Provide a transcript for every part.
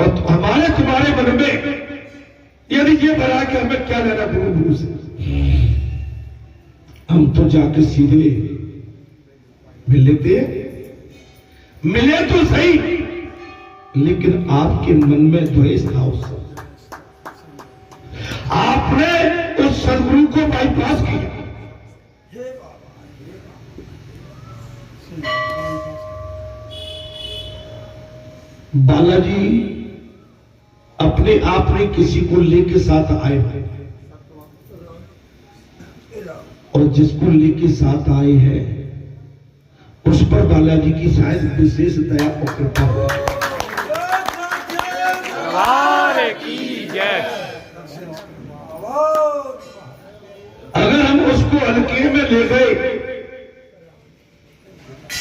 और हमारे तुम्हारे मन में यदि ये भरा कि हमें क्या लेना गुरु से, हम तो जाके सीधे मिल लेते हैं। मिले तो सही, लेकिन आपके मन में द्वेष था उससे, आपने उस सदगुरु को बाईपास किया। बालाजी अपने आप में किसी को लेके साथ आए हैं, और जिसको लेके साथ आए हैं उस पर बालाजी की शायद विशेष दया और कृपा हो। अगर हम उसको हल्के में ले गए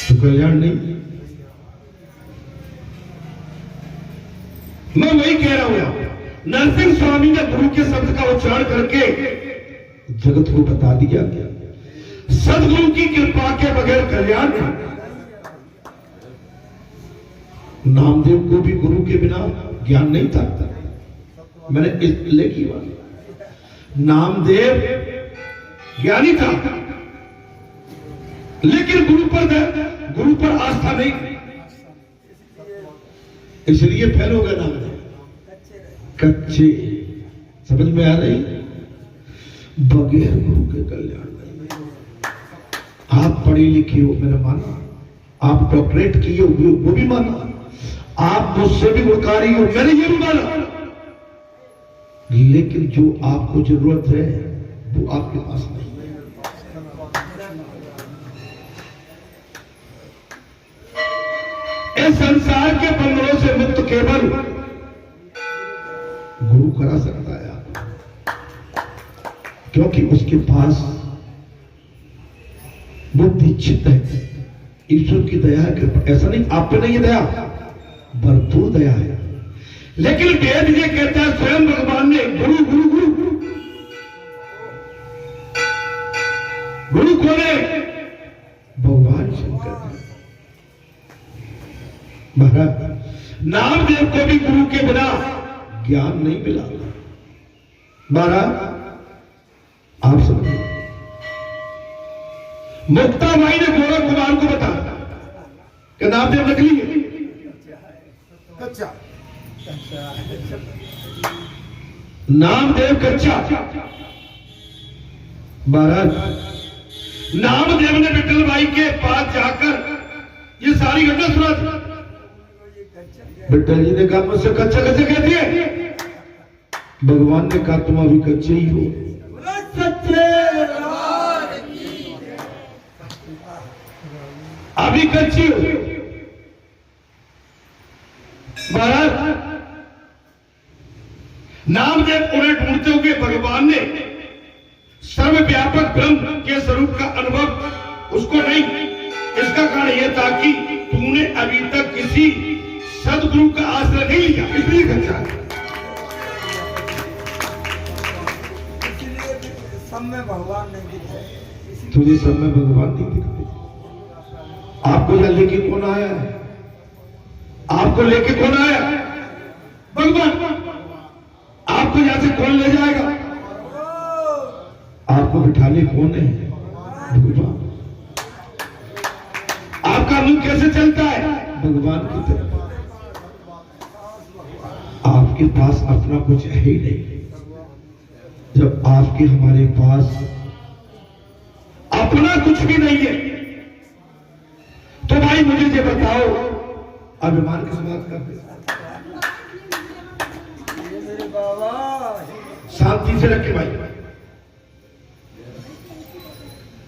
तो कल्याण नहीं। मैं वही कह रहा हूं, नरसिंह स्वामी ने गुरु के शब्द का उच्चारण करके जगत को बता दिया, सदगुरु की कृपा के बगैर कल्याण नहीं। नामदेव को भी गुरु के बिना ज्ञान नहीं था। मैंने इसलिए की बात, नामदेव ज्ञानी था, लेकिन गुरु पर आस्था नहीं, इसलिए फेल हो गया नामदेव। कच्चे, समझ में आ रही? बगैर गुरु के कल्याण नहीं। आप पढ़े लिखे हो, मैंने माना, आप डॉक्टरेट किए हो, वो भी माना, आप मुझसे भी गुणकारी हो, मैंने ये भी माना, लेकिन जो आपको जरूरत है वो आपके पास नहीं है। इस संसार के बंधनों से मुक्त केवल गुरु करा सकता है आप, क्योंकि उसके पास वो दीक्षित है। ईश्वर की दया है, कृपा। ऐसा नहीं आप पे नहीं है दया, भरपूर दया है। लेकिन वेद ये कहता है, स्वयं भगवान ने गुरु गुरु गुरु गुरु कौन है? भगवान शंकर। महाराज नामदेव को भी गुरु के बिना ज्ञान नहीं मिला। महाराज आप समझिए, मुक्ताबाई ने गोरख कुमार को बताया कि नामदेव नकली है, कच्चा, नामदेव कच्चा। महाराज नामदेव ने विठल बाई के पास जाकर ये सारी घटना सुना। विठल जी ने कहा मुझसे कच्चा कच्चा कहती है। भगवान ने कहा तुम अभी कच्चे ही हो। अभी कच्ची हो। महाराज नामदेव उन्हें ढूंढते हुए भगवान ने सर्वव्यापक ब्रह्म के स्वरूप का अनुभव उसको नहीं। इसका कारण यह था कि तूने अभी तक किसी सदगुरु का आश्रय नहीं लिया, इसलिए कच्चा है। सब में भगवान नहीं दिखते, तुझे सब में भगवान नहीं दिखते। आपको यहाँ लेके कौन आया है? आपको लेके कौन आया? भगवान। आपको यहां से कौन ले जाएगा? आपको बिठाने कौन है? भगवान। आपका मुंह कैसे चलता है? भगवान की तरफ। आपके पास अपना कुछ है ही नहीं। जब आपके हमारे पास अपना कुछ भी नहीं है, तो भाई मुझे ये बताओ अभिमान किस बात का? शांति से रखे भाई।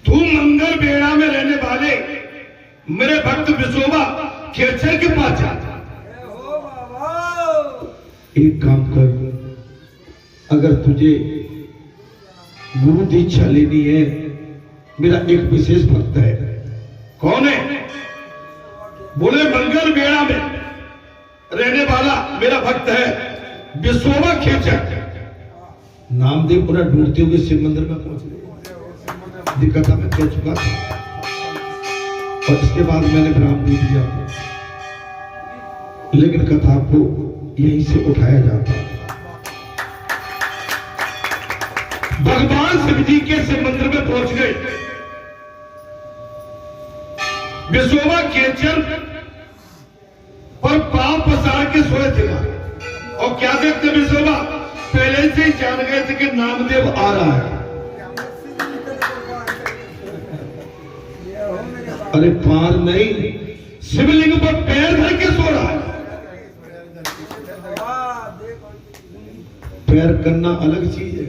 तू मंगल बेड़ा में रहने वाले मेरे भक्त विशोबा खेचर के पास जा। एक काम कर, अगर तुझे गुरु दीक्षा लेनी है, मेरा एक विशेष भक्त है। कौन है? बोले मंगल बेड़ा में रहने वाला मेरा भक्त है विशोबा खेचर। नामदेव पूरा ढूंढते हुए शिव मंदिर में पहुंच गए। दिक्कत में कह चुका था, और इसके बाद मैंने विराम नहीं दिया, लेकिन कथा को यहीं से उठाया जाता। भगवान शिव जी के शिव मंदिर में पहुंच गए। विश्ववा केचर पर पांव पसार के सोए थे और क्या देखते विश्ववा पहले से ही जान गए थे कि नामदेव आ रहा है। अरे पार नहीं, शिवलिंग पर पैर धर के सो रहा है। पैर करना अलग चीज है,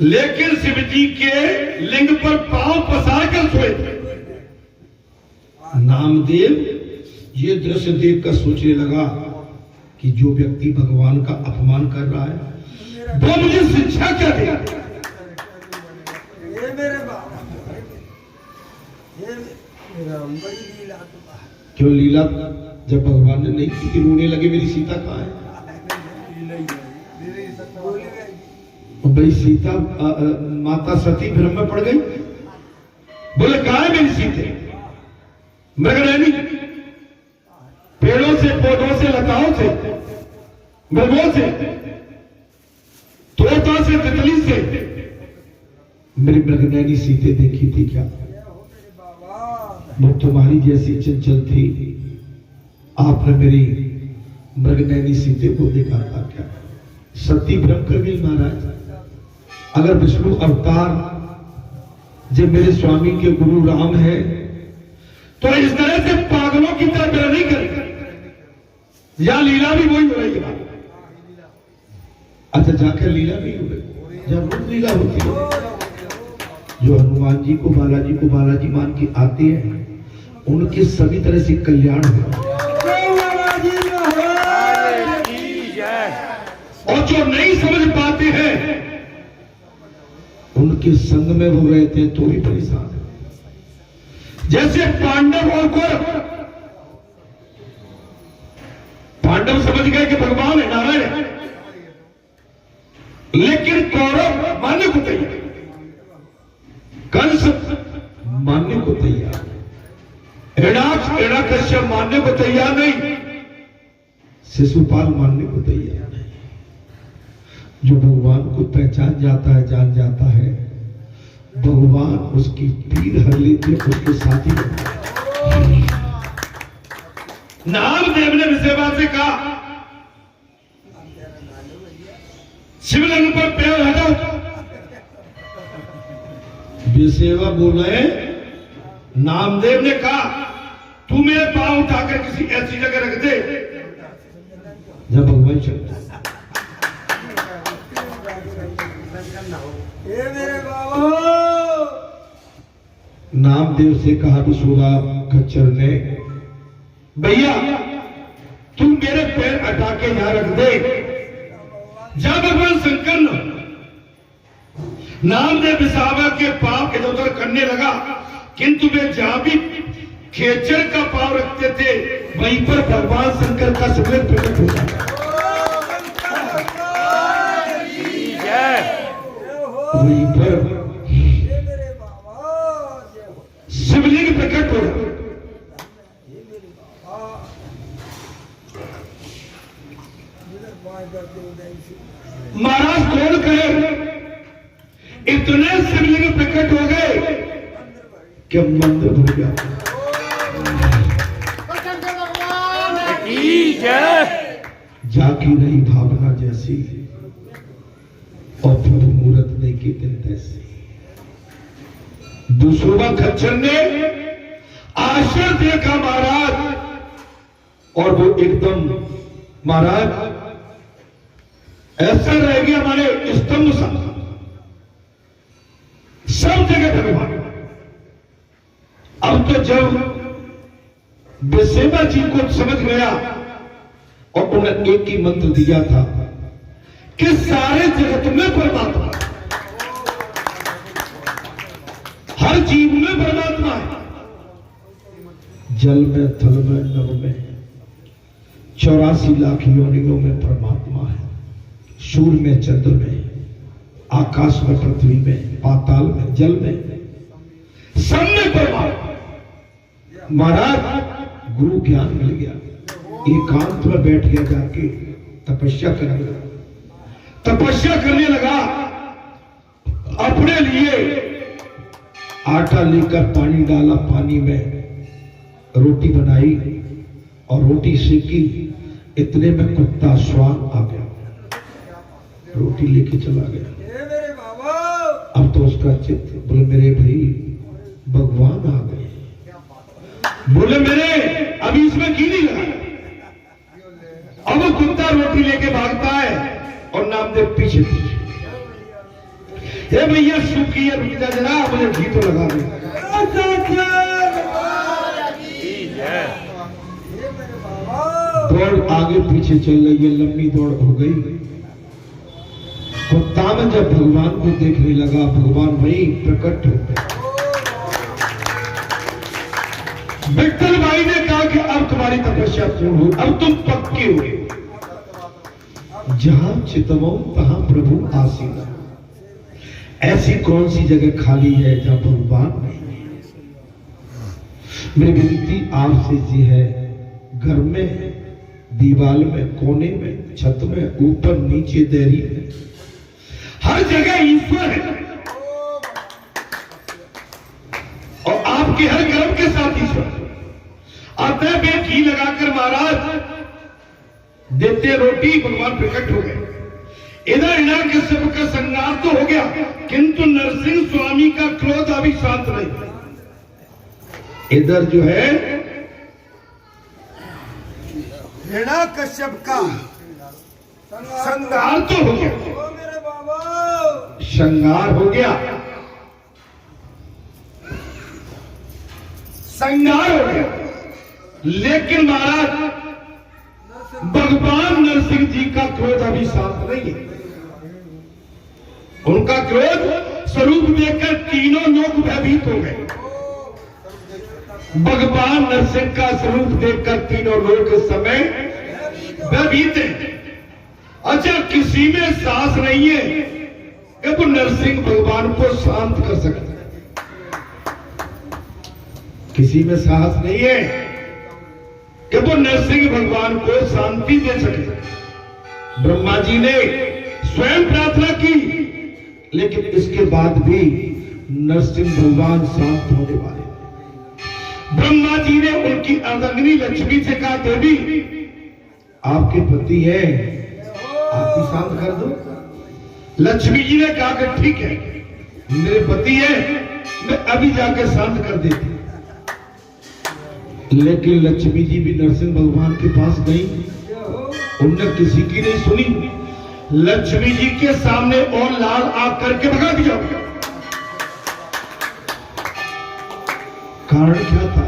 लेकिन शिव जी के लिंग पर पांव पसार कर सोए थे। नामदेव ये दृश्य देखकर सोचने लगा कि जो व्यक्ति भगवान का अपमान कर रहा है वो मुझे शिक्षा क्या देगा। क्यों लीला जब भगवान ने नहीं की, रोने लगे मेरी सीता कहाँ है। भाई सीता माता सती भ्रम में पड़ गई। बोले कहाँ है मेरी सीते। मृगनयनी पेड़ों से पौधों से लताओं से मृगों से तोता से तितली से मेरी मृगनयनी सीते देखी थी क्या। वो तुम्हारी जैसी चंचल थी, आपने मेरी मृगनयनी सीते को देखा था क्या। सती भ्रम कर गई महाराज। अगर विष्णु अवतार जब मेरे स्वामी के गुरु राम है तो इस तरह से पागलों की तरह मेरा नहीं करेगा। या लीला भी वही हो रही है। अच्छा जाकर लीला नहीं हो रही, जब रोज लीला होती है। जो हनुमान जी को बालाजी मान के आते हैं उनके सभी तरह से कल्याण हो। और जो नहीं समझ पाते हैं उनके संग में वो रहते हैं तो भी परेशान है। जैसे पांडव और कौरव। पांडव समझ गए कि भगवान है, नारायण है, लेकिन कौरव मानने को तैयार, कंस मानने को तैयार, हिरण्याकश्यप मानने को तैयार नहीं, शिशुपाल मानने को तैयार नहीं। जो भगवान को पहचान जाता है, जान जाता है, भगवान उसकी पीर हर लेते, उसके साथी बनते। नामदेव ने विसेवा से कहा शिवलिंग पर पैर हटाओ। विसेवा बोले, नामदेव ने कहा तू मेरे पांव उठाकर किसी ऐसी जगह रख दे जब भगवान शब्द। नामदेव से कहा विश्ववा खच्चर ने, भैया तू मेरे पैर हटा के यहां रख दे। जब भगवान शंकर नामदेव विसावा के पांव इधर उधर करने लगा, किंतु वे जहां भी खेचर का पांव रखते थे वहीं पर भगवान शंकर का शिवलिंग प्रकट हो जाता। वहीं पर शिवलिंग प्रकट हो जाता। महाराज कौन कहे, इतने शिवलिंग प्रकट हो गए कि मंदिर भर गया। जाकी रही भावना जैसी और प्रभु मूर्त देखी दिन तैसी। दूसरा खच्चर ने आश्चर्य देखा महाराज, और वो एकदम महाराज ऐसा रह गया हमारे स्तंभ सा, सब जगह भगवान। अब तो जब विसेवा जी को समझ गया और उन्हें एक ही मंत्र दिया था कि सारे जगत में परमात्मा, हर जीव में परमात्मा है। जल में, थल में, नभ में 84 लाख योनियों में परमात्मा है। सूर्य में, चंद्र में, आकाश में, पृथ्वी में, पाताल में, जल में, सब में परमात्मा। महाराज गुरु ज्ञान मिल गया। एकांत में बैठ गया, जाके तपस्या करने लगा। तपस्या करने लगा, अपने लिए आटा लेकर पानी डाला, पानी में रोटी बनाई और रोटी सेकी। इतने में कुत्ता स्वान आ गया, रोटी लेके चला गया। अब तो उसका चित्त, बोले मेरे भाई भगवान आ गए, बोले मेरे अभी इसमें की नहीं लगा। अब वो कुत्ता रोटी लेके भागता है और नामदेव पीछे पीछे, हे भैया सुखी है, रुक जा जरा, मुझे घी तो लगा दे। दौड़ आगे पीछे चल रही है, लंबी दौड़ हो गई। कुत्ता में जब भगवान को देखने लगा, भगवान वहीं प्रकट हो गए। विठल भाई ने कहा कि अब तुम्हारी तपस्या पूर्ण हो, अब तुम पक्के हुए। जहां चितवो तहां प्रभु आसीना। ऐसी कौन सी जगह खाली है जहां भगवान नहीं? मेरी विनती आपसे जी है, घर में, दीवार में, कोने में, छत में, ऊपर नीचे, देरी में, हर जगह ईश्वर है। और आपके हर कर्म के साथ ईश्वर। अतः बे घी लगाकर महाराज देते रोटी, भगवान प्रकट हो गए। इधर हिरण्यकश्यप का संहार तो हो गया, किंतु नरसिंह स्वामी का क्रोध अभी शांत नहीं। इधर जो है हिरण्यकश्यप का संहार तो हो गया, संहार हो गया, संहार हो गया। लेकिन महाराज भगवान नरसिंह जी का क्रोध अभी शांत नहीं है। उनका क्रोध स्वरूप देखकर तीनों लोग भयभीत हो गए। भगवान नरसिंह का स्वरूप देखकर तीनों लोग इस समय भयभीत हैं। अच्छा, किसी में साहस नहीं है कि वो नरसिंह भगवान को शांत कर सकते। किसी में साहस नहीं है कि वो नरसिंह भगवान को शांति दे सके। ब्रह्मा जी ने स्वयं प्रार्थना की, लेकिन इसके बाद भी नरसिंह भगवान शांत होने वाले। ब्रह्मा जी ने उनकी अर्धांगिनी लक्ष्मी से कहा, देवी आपके पति है, आप ही शांत कर दो। लक्ष्मी जी ने कहा कि ठीक है, मेरे पति है, मैं अभी जाकर शांत कर देती। लेकिन लक्ष्मी जी भी नरसिंह भगवान के पास गई, उनने किसी की नहीं सुनी। लक्ष्मी जी के सामने और लाल आग करके भगा दिया। कारण क्या था?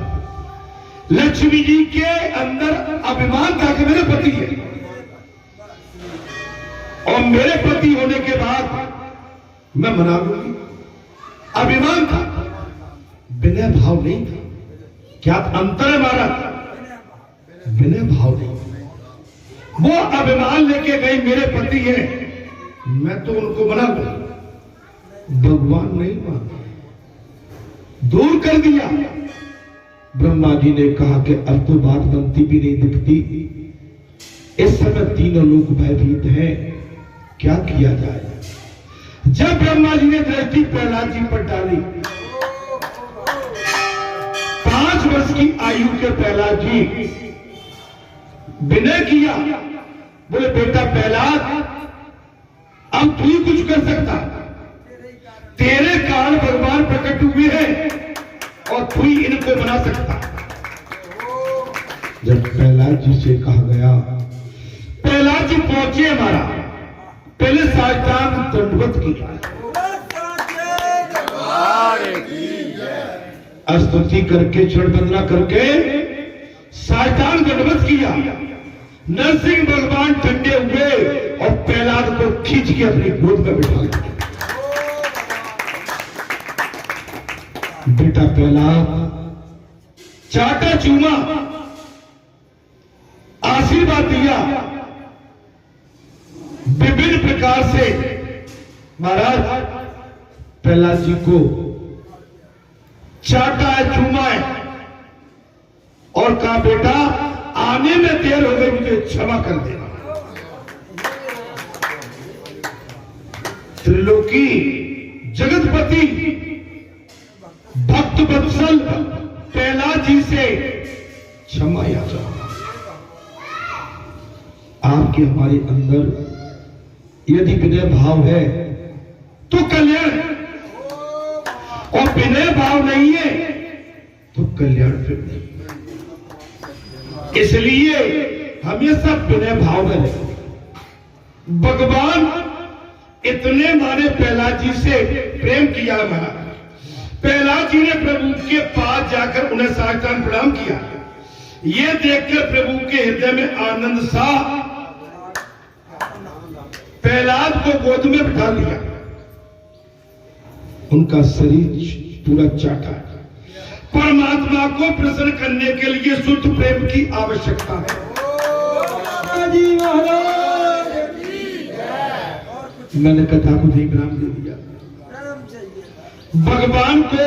लक्ष्मी जी के अंदर अभिमान था कि मेरे पति है, और मेरे पति होने के बाद मैं मना लूंगी। अभिमान था, विनय भाव नहीं था। क्या अंतर है महाराज? विनय भाव नहीं। वो अभिमान लेके गई, मेरे पति है, मैं तो उनको मना लूंगी। भगवान नहीं माना, दूर कर दिया। ब्रह्मा जी ने कहा कि अब तो बात बनती भी नहीं दिखती। इस समय तीनों लोग भयभीत हैं, क्या किया जाए? जब ब्रह्मा जी ने दृष्टि प्रहलाद जी पर डाली, 5 वर्ष की आयु के प्रहलाद जी विनय किया, बोले बेटा प्रहलाद, अब तू ही कुछ कर सकता, तेरे कारण भगवान प्रकट हुए हैं और तू ही इनको बना सकता। जब प्रहलाद जी से कहा गया, प्रहलाद जी पहुंचे हमारा, पहले साष्टांग दंडवत किया, स्तुति करके, चरण वंदना करके साष्टांग दंडवत किया। नरसिंह भगवान ठंडे हुए और प्रहलाद को खींच के अपनी गोद में बिठा लिया। बेटा प्रहलाद, चाटा चूमा, आशीर्वाद दिया, विभिन्न प्रकार से महाराज प्रहलाद जी को चाटा है, चूमा है, और कहा बेटा आने में देर हो गई, मुझे क्षमा कर देना। त्रिलोकी जगतपति भक्त वत्सल प्रहलाद जी से क्षमा याचना। आपके हमारे अंदर यदि विनय भाव है तो कल्याण है, और विनय भाव नहीं है तो कल्याण फिर नहीं। इसलिए हमेशा विनय भाव में रहे। भगवान इतने माने प्रहलाद जी से प्रेम किया। महाराज प्रहलाद जी ने प्रभु के पास जाकर उन्हें साष्टांग प्रणाम किया। ये देखकर प्रभु के हृदय में आनंद सा प्रहलाद को गोद में बिठा लिया। उनका शरीर पूरा चाटा। परमात्मा को प्रसन्न करने के लिए शुद्ध प्रेम की आवश्यकता है। मैंने कथा को नहीं विराम दे दिया। भगवान को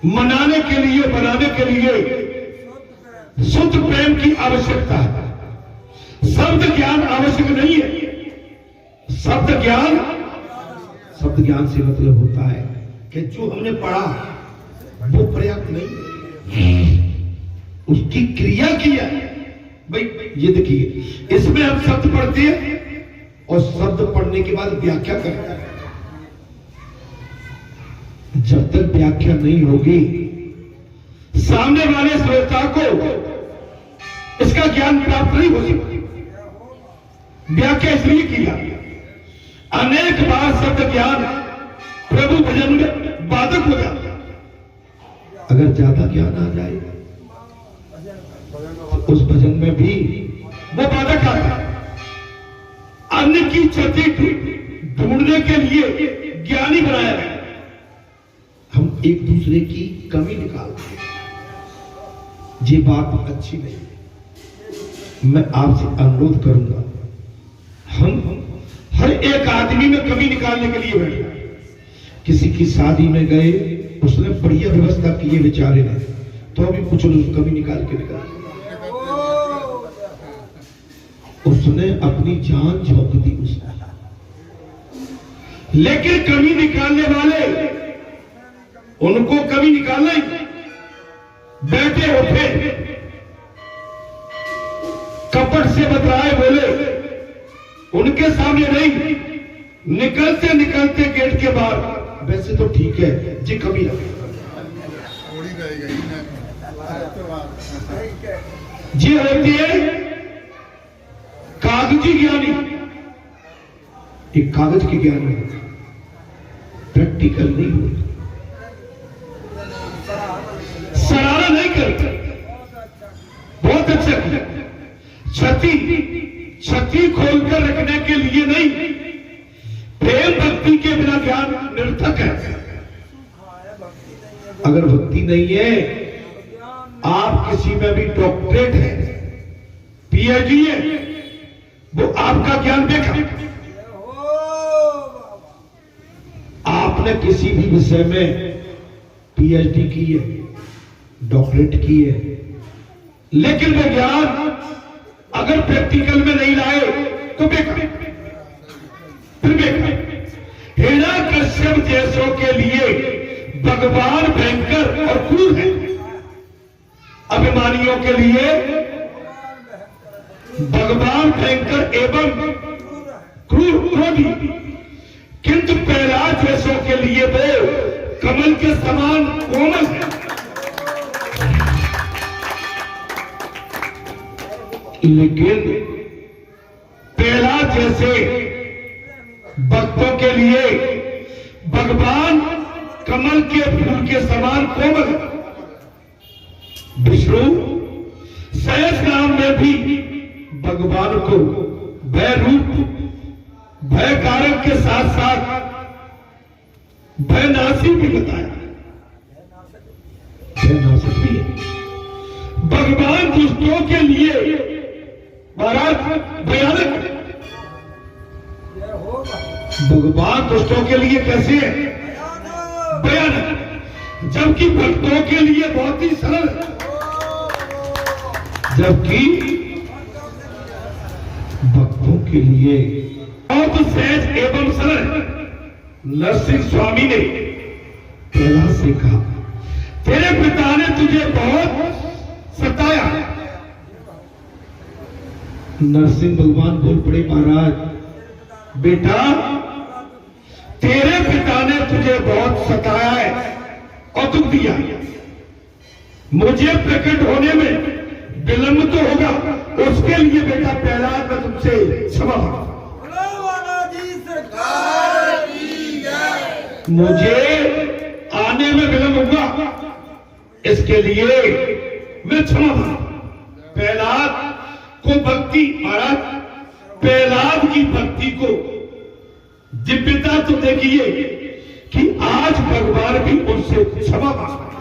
मनाने के लिए, बनाने के लिए शुद्ध प्रेम की आवश्यकता है। शब्द ज्ञान आवश्यक नहीं है। शब्द ज्ञान से मतलब होता है कि जो हमने पढ़ा वो पर्याप्त नहीं, उसकी क्रिया किया। भाई ये देखिए, इसमें हम शब्द पढ़ते हैं और शब्द पढ़ने के बाद व्याख्या करते हैं। जब तक व्याख्या नहीं होगी, सामने वाले श्रोता को इसका ज्ञान प्राप्त नहीं हो सकता। व्याख्या इसलिए किया। अनेक बार शब्द ज्ञान प्रभु भजन में बाधक हो जाता। अगर ज्यादा ज्ञान आ जाए तो उस भजन में भी वो बाधक आता। अन्य की क्षति ढूंढने के लिए ज्ञानी बनाया है। हम एक दूसरे की कमी निकालते हैं, ये बात अच्छी नहीं है। मैं आपसे अनुरोध करूंगा, हम हर एक आदमी में कमी निकालने के लिए बैठे। किसी की शादी में गए, उसने बढ़िया व्यवस्था की है बेचारे ने, तो अभी कुछ लोग कमी निकाल के निकाल। उसने अपनी जान झोंक दी उसने। लेकिन कमी निकालने वाले, उनको कमी निकालना ही, बैठे उठे कपट से बतलाए बोले, उनके सामने नहीं। निकलते निकलते गेट के बाहर, वैसे तो ठीक है जी, कमी लगे जी होती है कागजी ज्ञानी। एक कागज के ज्ञानी प्रैक्टिकल नहीं होता, सराहना नहीं करते। बहुत अच्छा छती खोलकर रखने के लिए नहीं, प्रेम भक्ति के बिना ज्ञान निरर्थक है। अगर भक्ति नहीं है, आप किसी में भी डॉक्टरेट है, पीएचडी है, वो आपका ज्ञान देखा। आपने किसी भी विषय में पीएचडी की है, डॉक्टरेट की है, लेकिन वो ज्ञान अगर प्रैक्टिकल में नहीं लाए तो बेकार। फिर बेकार। हिरण्यकश्यप जैसों के लिए भगवान भयंकर और क्रूर है। अभिमानियों के लिए भगवान भयंकर एवं क्रोधी, किंतु प्रहलाद जैसों के लिए वो कमल के समान कोमल है। लेकिन प्रहलाद जैसे भक्तों के लिए भगवान कमल के फूल के समान कोमल है। विष्णु सहस्रनाम में भी भगवान को भय रूप, भय कारक के साथ साथ भयनाशी भी बताया। भयनाशक भी है। भगवान दुष्टों के लिए महाराज भयानक है। भगवान दुष्टों के लिए कैसे है? भयानक। जबकि भक्तों के लिए बहुत ही सरल है। जबकि भक्तों के लिए बहुत सहज एवं सरल नरसिंह स्वामी ने प्रहलाद से कहा, तेरे पिता ने तुझे बहुत सताया। नरसिंह भगवान बोल पड़े, महाराज बेटा तेरे पिता ने तुझे बहुत सताया है और दुख दिया, मुझे प्रकट होने में विलंब तो होगा, उसके लिए बेटा प्रहलाद मैं तुमसे क्षमा मांगता हूं। मुझे आने में विलंब होगा, इसके लिए मैं क्षमा मांगता। प्रहलाद को भक्ति, महाराज प्रहलाद की भक्ति को दिव्यता तो देखिए कि आज भगवान भी उनसे क्षमा मांगता है।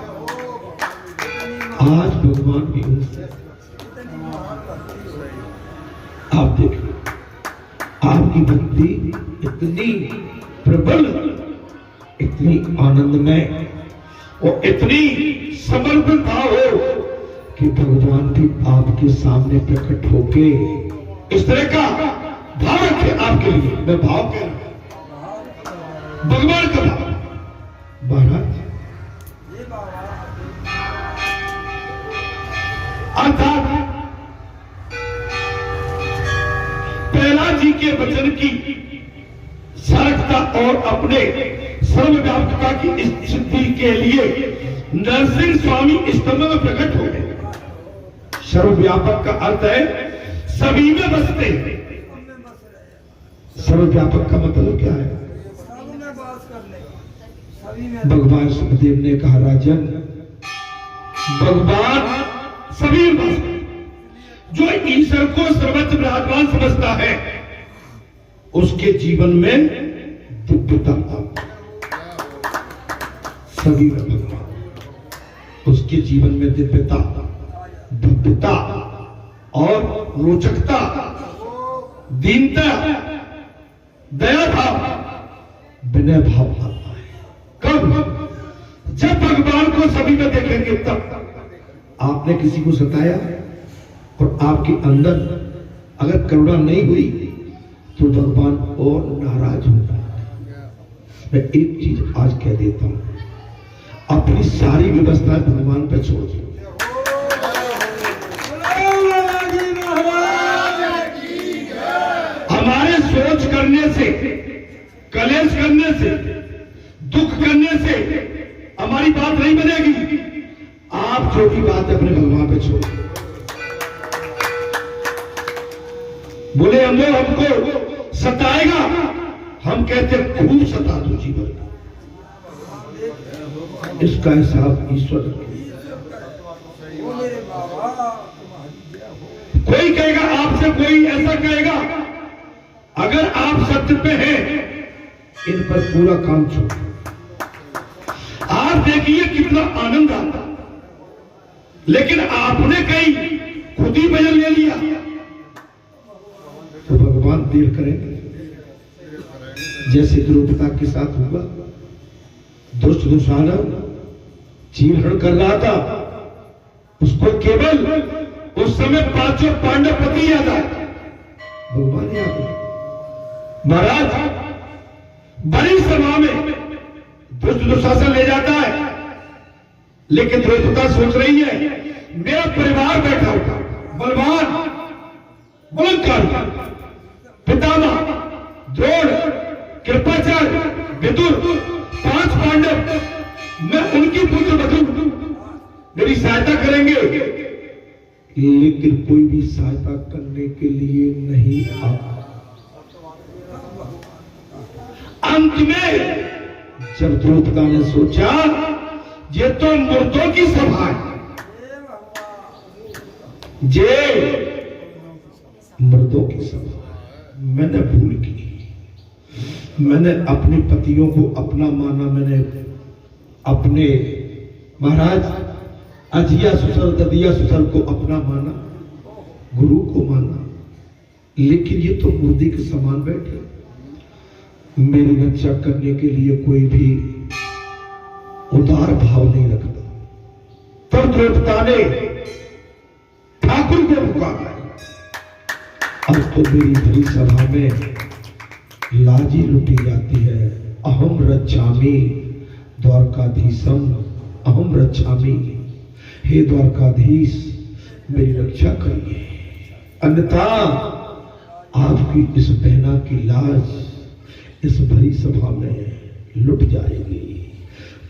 आज भगवान भी उनसे, आप देखिए आपकी भक्ति इतनी प्रबल, इतनी आनंदमय और इतनी समर्पित भाव हो कि भगवान भी आपके सामने प्रकट होके इस तरह का भाव रखे आपके लिए। मैं भाव कह रहा हूं, भगवान का भाव। महाराज अर्थात प्रहलाद जी के वचन की सार्थकता और अपने सर्वव्यापकता की सिद्धि के लिए नरसिंह स्वामी स्तंभ में प्रकट हो गए। सर्वव्यापक का अर्थ है सभी में बसते हैं। सर्वव्यापक का मतलब क्या है? भगवान सुखदेव ने कहा, राजन भगवान सभी में बसते, जो ईश्वर को सर्वत्र विराजमान समझता है उसके जीवन में दिव्यता, सभी में भगवान, उसके जीवन में दिव्यता, भव्यता और रोचकता, दीनता, दया भाव, विनय भाव आता है। कब? जब भगवान को सभी में देखेंगे तब। आपने किसी को सताया और आपके अंदर अगर करुणा नहीं हुई तो भगवान और नाराज होगा। मैं एक चीज आज कह देता हूं, अपनी सारी व्यवस्था भगवान पर छोड़ दो। हमारे सोच करने से, कलेश करने से, दुख करने से हमारी बात नहीं बनेगी। आप जो भी बात है अपने भगवान पे छोड़ दो। बोले हम लोग हमको सताएगा, हम कहते खूब सता दो जीवन, इसका हिसाब ईश्वर। कोई कहेगा आपसे, कोई ऐसा कहेगा, अगर आप सत्य पे हैं इन पर पूरा काम छोड़। आप देखिए कितना आनंद आता, लेकिन आपने कहीं खुद ही बदल ले लिया तो भगवान देर करेंगे। जैसे द्रौपदी के साथ हुआ, दुष्ट दुशासन चीरहरण कर रहा था, उसको केवल उस समय पांचों पांडव पति याद आए, भगवान याद आए। महाराज बड़ी सभा में दुष्ट दुशासन ले जाता है, लेकिन द्रौपदी सोच रही है मेरा परिवार बैठा होगा, बलवान बुलंदकार पितामह द्रोण कृपाचार्य विदुर 5 पांडव, मैं उनकी पुत्र बधू, मेरी सहायता करेंगे, लेकिन कोई भी सहायता करने के लिए नहीं आता। अंत में जब द्रौपदी ने सोचा ये तो मुर्दों की सभा है, ये मुर्दों की सभा, मैंने भूल की, मैंने अपने पतियों को अपना माना, मैंने अपने महाराज अजिया सुसर ददिया सुसर को अपना माना, गुरु को माना, लेकिन ये तो मुर्दे के समान बैठे। मेरी रक्षा करने के लिए कोई भी उदार भाव नहीं रखता। तब द्रौपदी ने ठाकुर को पुकारा। अब तो मेरी भरी सभा में लाजी लुटी जाती है। अहम रक्षामि द्वारकाधीशम, अहम रक्षामि, हे द्वारकाधीश मेरी रक्षा करिए, अन्यथा आपकी इस बहना की लाज इस भरी सभा में लुट जाएगी।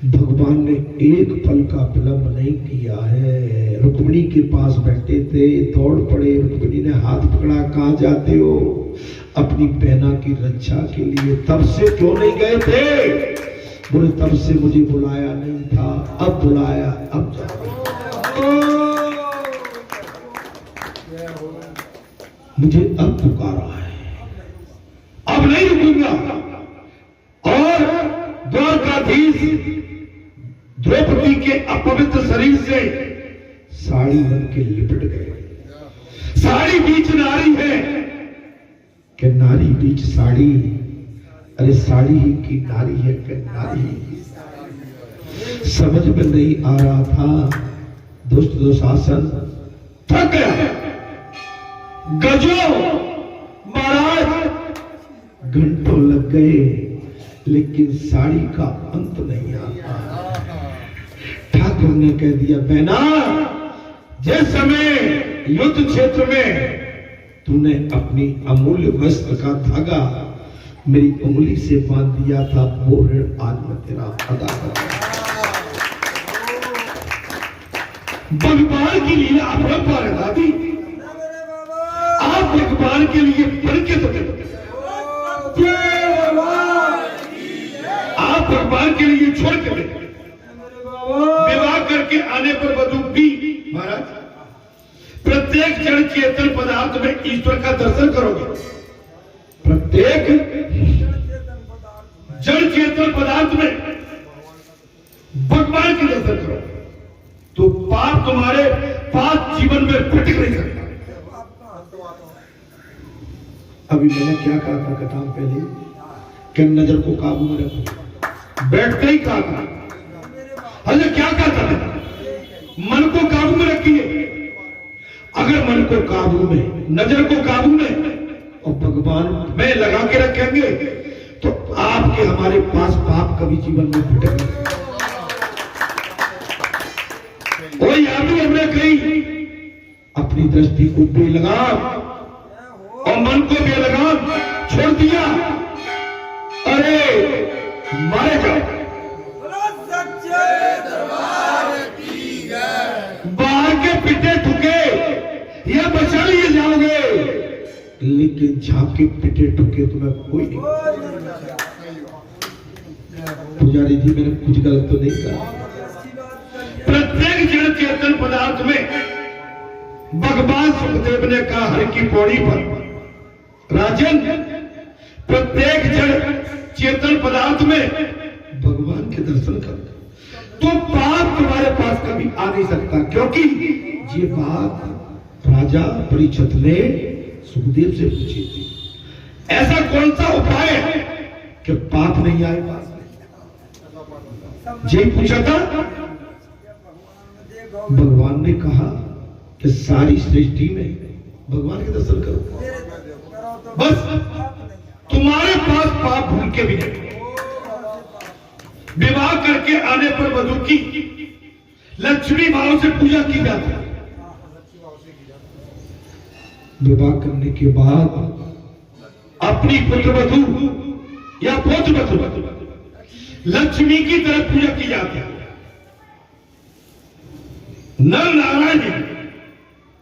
भगवान ने एक पल का विलंब नहीं किया है। रुक्मिणी के पास बैठे थे, दौड़ पड़े। रुक्मिणी ने हाथ पकड़ा, कहाँ जाते हो? अपनी बहना की रक्षा के लिए। तब से क्यों नहीं गए थे? बोले तब से मुझे बुलाया नहीं था, अब बुलाया, अब जाओ। मुझे अब पुकारा है, अब नहीं रुकूंगा। और द्वारकाधीश द्रौपदी के अपवित्र शरीर से साड़ी बन के लिपट गए। साड़ी बीच नारी है कि नारी बीच साड़ी? अरे साड़ी ही की नारी है कि नारी? समझ में नहीं आ रहा था। दुष्ट दुशासन थक गया। गजो महाराज घंटों लग गए, लेकिन साड़ी का अंत नहीं आता। ठाकुर ने कह दिया, बहना जिस समय युद्ध क्षेत्र में तूने अपनी अमूल्य वस्त्र का धागा मेरी उंगली से बांध दिया था, वो ऋण आज मैं तेरा अदा कर। भगवान के लिए अपरंपार है दादी। आप भगवान के लिए बन के तो आप भगवान के लिए छोड़ के विवाह करके आने पर वधू भी महाराज प्रत्येक जड़ चेतन पदार्थ में ईश्वर का दर्शन करोगे। प्रत्येक जड़ चेतन पदार्थ में भगवान के दर्शन करोगे तो पाप तुम्हारे पाप जीवन में भटक नहीं सकता। अभी मैंने क्या कहा था कथा पहले कि नजर को काबू में रखो। बैठते ही कहा था, अरे क्या कहा था? मन को काबू में रखिए। अगर मन को काबू में, नजर को काबू में और भगवान में लगा के रखेंगे तो आपके हमारे पास पाप कभी जीवन में फुटेगा। वो यहां भी हमने कही अपनी दृष्टि को बेलगाम और मन को बेलगाम छोड़ दिया। अरे मारे जाओ, बाहर के पिटे ठुके या बचा लिए जाओगे, लेकिन झांके पिटे ठुके तुम्हें कोई नहीं। पुजारी जी मैंने कुछ गलत तो नहीं कहा? प्रत्येक जड़ चेतन पदार्थ में भगवान सुखदेव ने कहा हर की पौड़ी पर, राजन प्रत्येक जड़ चेतन पदार्थ में भगवान के दर्शन कर तो पाप तुम्हारे पास कभी आ नहीं सकता। क्योंकि ये बात राजा परीक्षित ने सुखदेव से पूछी थी, ऐसा कौन सा उपाय है कि पाप नहीं आए पास में? जी पूछा था। भगवान ने कहा कि सारी सृष्टि में भगवान के दर्शन करो, बस तुम्हारे पास पाप भूल के भी नहीं। विवाह करके आने पर वधू की लक्ष्मी भाव से पूजा की जाती है। विवाह करने के बाद अपनी पुत्र वधू या पौत्र वधू लक्ष्मी की तरफ पूजा की जाती है। नर नारायण है,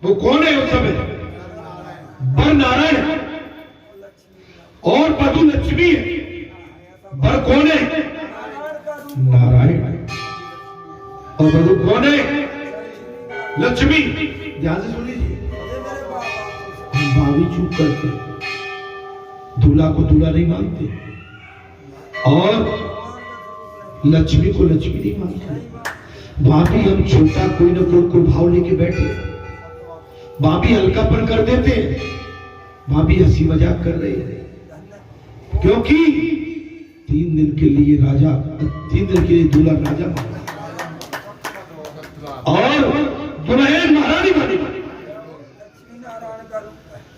वो कौन है उस समय? वर नारायण है और वधू लक्ष्मी है। वर कौन है? नारायण। और वधू कौन है? लक्ष्मी। ध्यान से सुन लीजिए, हम भावी चूक करते, दूल्हा को दूल्हा नहीं मानते और लक्ष्मी को लक्ष्मी नहीं मानते। भाभी हम छोटा कोई ना कोई भाव लेके बैठे, भाभी हल्कापन कर देते हैं, भाभी हंसी मजाक कर रहे हैं। क्योंकि 3 दिन के लिए राजा, 3 दिन के लिए दूल्हा राजा माना और दुल्हन महारानी बनी।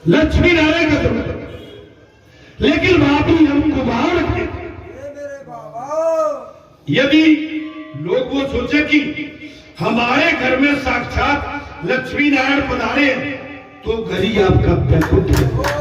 लक्ष्मी नारायण का जरूरत, लेकिन भाभी हम कुमार थे। यदि लोग वो सोचे कि हमारे घर में साक्षात लक्ष्मी नारायण पधारे तो घर ही आपका बैकुंठ है।